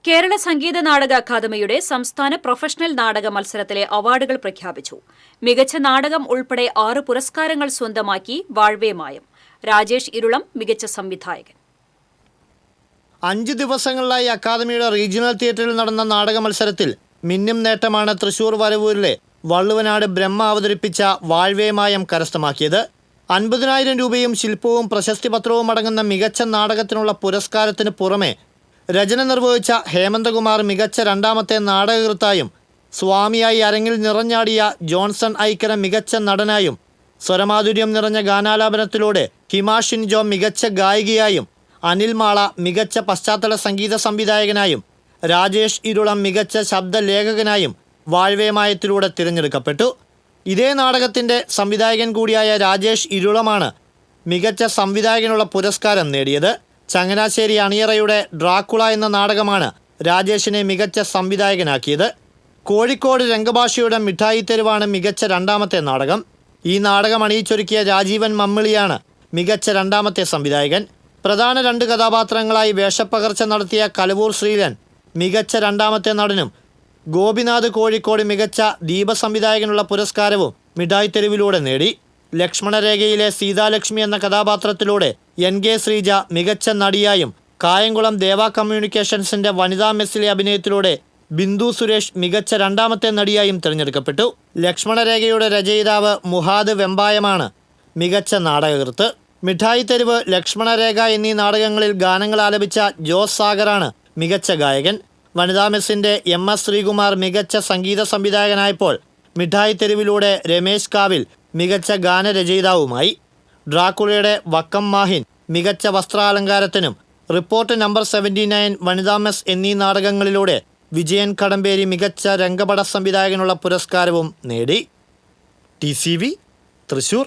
കേരള സംഗീത നാടക അക്കാദമിയുടെ സംസ്ഥാന പ്രൊഫഷണൽ നാടക മത്സരത്തിലെ അവാർഡുകൾ പ്രഖ്യാപിച്ചു. മികച്ച നാടകം ഉൾപ്പെടെ 6 പുരസ്കാരങ്ങൾ സ്വന്തമാക്കി വാഴ്വേ മായം. രാജേഷ് ഇരുളം മികച്ച സംവിധായകൻ. 5 ദിവസങ്ങളിലായി അക്കാദമിയുടെ റീജിയണൽ തിയേറ്ററിൽ നടന്ന നാടക മത്സരത്തിൽ മിന്നും നേട്ടമാണ് തൃശൂർ വരവൂരിലെ വള്ളുവനാട് ബ്രഹ്മ അവതരിപ്പിച്ച വാഴ്വേ മായം കരസ്ഥമാക്കിയത്. 50,000 രൂപയും ശില്പവും പ്രശസ്തി പത്രവും അടങ്ങുന്ന മികച്ച നാടകത്തിനുള്ള പുരസ്കാരത്തിന് പുറമെ രചന നിർവഹിച്ച ഹേമന്തകുമാർ മികച്ച രണ്ടാമത്തെ നാടകകൃത്തായും, സ്വാമിയായി അരങ്ങിൽ നിറഞ്ഞാടിയ ജോൺസൺ ഐക്കര മികച്ച നടനായും, സ്വരമാധുര്യം നിറഞ്ഞ ഗാനാലാപനത്തിലൂടെ ഹിമാഷിൻ ജോ മികച്ച ഗായികയായും, അനിൽ മാള മികച്ച പശ്ചാത്തല സംഗീത സംവിധായകനായും, രാജേഷ് ഇരുളം മികച്ച ശബ്ദലേഖകനായും വാഴ്വേമായത്തിലൂടെ തിരഞ്ഞെടുക്കപ്പെട്ടു. ഇതേ നാടകത്തിൻ്റെ സംവിധായകൻ കൂടിയായ രാജേഷ് ഇരുളമാണ് മികച്ച സംവിധായകനുള്ള പുരസ്കാരം നേടിയത്. ചങ്ങനാശ്ശേരി അണിയറയുടെ ഡ്രാക്കുള എന്ന നാടകമാണ് രാജേഷിനെ മികച്ച സംവിധായകനാക്കിയത്. കോഴിക്കോട് രംഗഭാഷയുടെ മിഠായി തെരുവാണ് മികച്ച രണ്ടാമത്തെ നാടകം. ഈ നാടകം അണിയിച്ചൊരുക്കിയ രാജീവൻ മമ്മിളിയാണ് മികച്ച രണ്ടാമത്തെ സംവിധായകൻ. പ്രധാന 2 കഥാപാത്രങ്ങളായി വേഷപ്പകർച്ച നടത്തിയ കലവൂർ ശ്രീലൻ മികച്ച രണ്ടാമത്തെ നടനും, ഗോപിനാഥ് കോഴിക്കോട് മികച്ച ദീപസംവിധായകനുള്ള പുരസ്കാരവും മിഠായി തെരുവിലൂടെ നേടി. ലക്ഷ്മണരേഖയിലെ സീതാലക്ഷ്മി എന്ന കഥാപാത്രത്തിലൂടെ NK ശ്രീജ മികച്ച നടിയായും, കായംകുളം ദേവ കമ്മ്യൂണിക്കേഷൻസിൻ്റെ വനിതാ മെസ്സിലെ അഭിനയത്തിലൂടെ ബിന്ദു സുരേഷ് മികച്ച രണ്ടാമത്തെ നടിയായും തിരഞ്ഞെടുക്കപ്പെട്ടു. ലക്ഷ്മണരേഖയുടെ രചയിതാവ് മുഹാദ് വെമ്പായമാണ് മികച്ച നാടകകൃത്ത്. മിഠായി തെരുവ്, ലക്ഷ്മണരേഖ എന്നീ നാടകങ്ങളിൽ ഗാനങ്ങൾ ആലപിച്ച ജോസ് സാഗറാണ് മികച്ച ഗായകൻ. വനിതാ മെസ്സിൻ്റെ MS ശ്രീകുമാർ മികച്ച സംഗീത സംവിധായകനായപ്പോൾ മിഠായി തെരുവിലൂടെ രമേശ് കാവിൽ മികച്ച ഗാനരചയിതാവുമായി. ഡ്രാക്കുളയുടെ വക്കം മാഹിൻ മികച്ച വസ്ത്രാലങ്കാരത്തിനും, റിപ്പോർട്ട് നമ്പർ 79, വനിതാ മെസ് എന്നീ നാടകങ്ങളിലൂടെ വിജയൻ കടമ്പേരി മികച്ച രംഗപട സംവിധായകനുള്ള പുരസ്കാരവും നേടി. TCV തൃശൂർ.